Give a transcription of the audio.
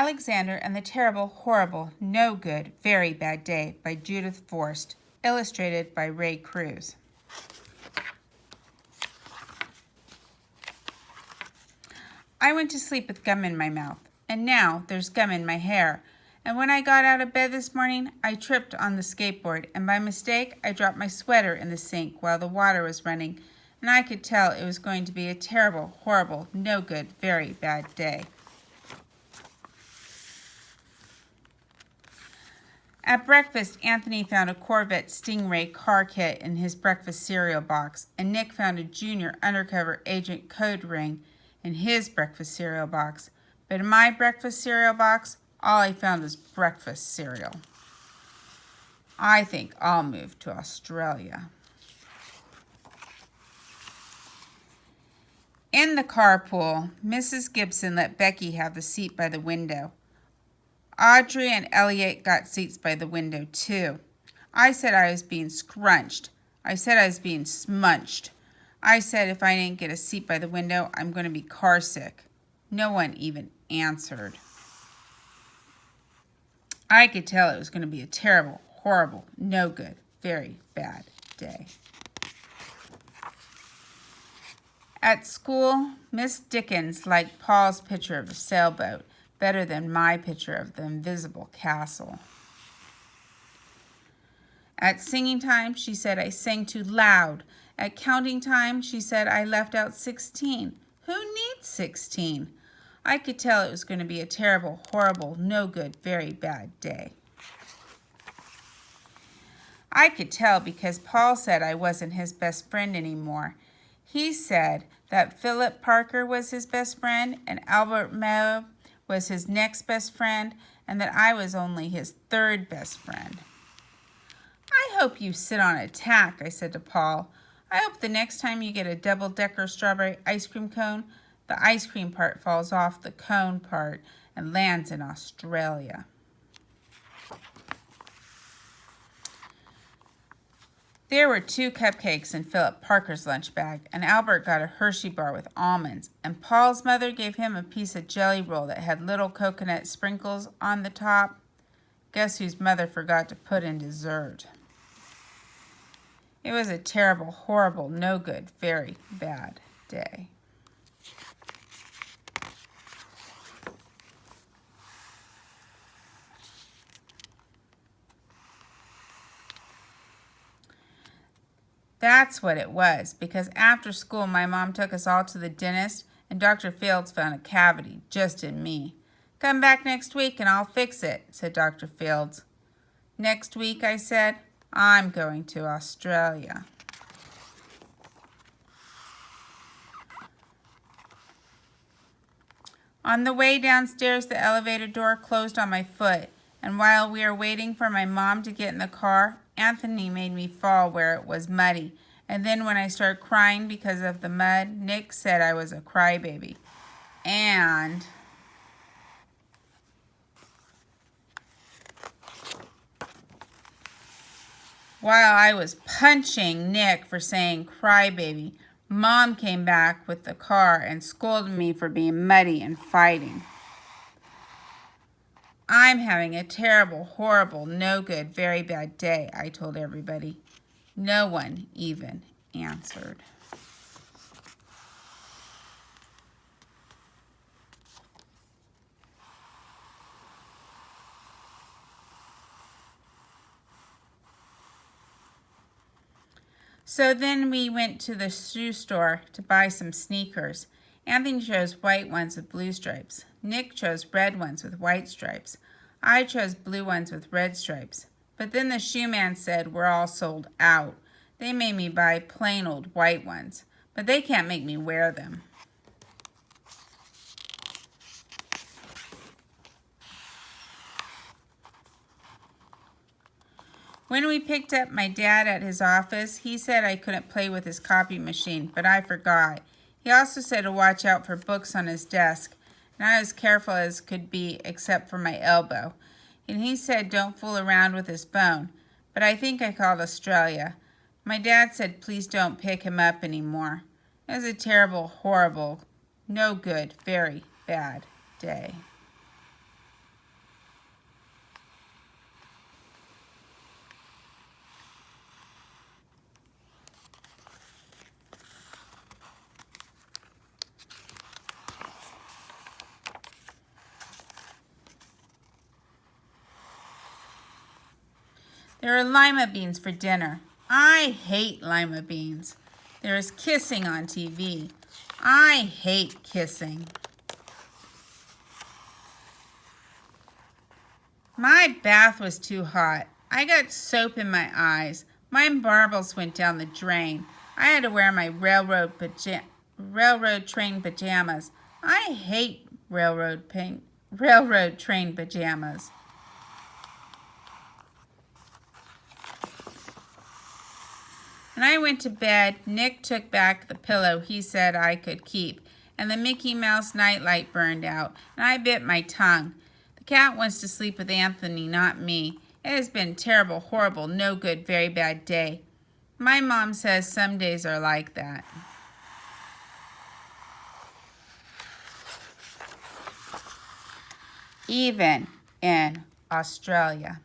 Alexander and the Terrible, Horrible, No Good, Very Bad Day by Judith Forst, illustrated by Ray Cruz. I went to sleep with gum in my mouth, and now there's gum in my hair. And when I got out of bed this morning, I tripped on the skateboard, and by mistake, I dropped my sweater in the sink while the water was running, and I could tell it was going to be a terrible, horrible, no good, very bad day. At breakfast, Anthony found a Corvette Stingray car kit in his breakfast cereal box, and Nick found a junior undercover agent code ring in his breakfast cereal box. But in my breakfast cereal box, all I found was breakfast cereal. I think I'll move to Australia. In the carpool, Mrs. Gibson let Becky have the seat by the window. Audrey and Elliot got seats by the window, too. I said I was being scrunched. I said I was being smunched. I said if I didn't get a seat by the window, I'm going to be car sick. No one even answered. I could tell it was going to be a terrible, horrible, no good, very bad day. At school, Miss Dickens liked Paul's picture of a sailboat better than my picture of the invisible castle. At singing time, she said I sang too loud. At counting time, she said I left out 16. Who needs 16? I could tell it was going to be a terrible, horrible, no good, very bad day. I could tell because Paul said I wasn't his best friend anymore. He said that Philip Parker was his best friend and Albert Moe was his next best friend, and that I was only his third best friend. I hope you sit on a tack, I said to Paul. I hope the next time you get a double-decker strawberry ice cream cone, the ice cream part falls off the cone part and lands in Australia. There were 2 cupcakes in Philip Parker's lunch bag, and Albert got a Hershey bar with almonds, and Paul's mother gave him a piece of jelly roll that had little coconut sprinkles on the top. Guess whose mother forgot to put in dessert? It was a terrible, horrible, no good, very bad day. That's what it was, because after school my mom took us all to the dentist and Dr. Fields found a cavity just in me. Come back next week and I'll fix it, said Dr. Fields. Next week, I said, I'm going to Australia. On the way downstairs, the elevator door closed on my foot, and while we were waiting for my mom to get in the car, Anthony made me fall where it was muddy, and then when I started crying because of the mud, Nick said I was a crybaby. And while I was punching Nick for saying crybaby, Mom came back with the car and scolded me for being muddy and fighting. I'm having a terrible, horrible, no good, very bad day, I told everybody. No one even answered. So then we went to the shoe store to buy some sneakers. Anthony chose white ones with blue stripes. Nick chose red ones with white stripes. I chose blue ones with red stripes. But then the shoe man said we're all sold out. They made me buy plain old white ones, but they can't make me wear them. When we picked up my dad at his office, he said I couldn't play with his copy machine, but I forgot. He also said to watch out for books on his desk, and I was careful as could be except for my elbow. And he said don't fool around with his phone, but I think I called Australia. My dad said please don't pick him up anymore. It was a terrible, horrible, no good, very bad day. There are lima beans for dinner. I hate lima beans. There is kissing on TV. I hate kissing. My bath was too hot. I got soap in my eyes. My marbles went down the drain. I had to wear my railroad train pajamas. I hate railroad train pajamas. When I went to bed, Nick took back the pillow he said I could keep, and the Mickey Mouse nightlight burned out, and I bit my tongue. The cat wants to sleep with Anthony, not me. It has been a terrible, horrible, no good, very bad day. My mom says some days are like that. Even in Australia.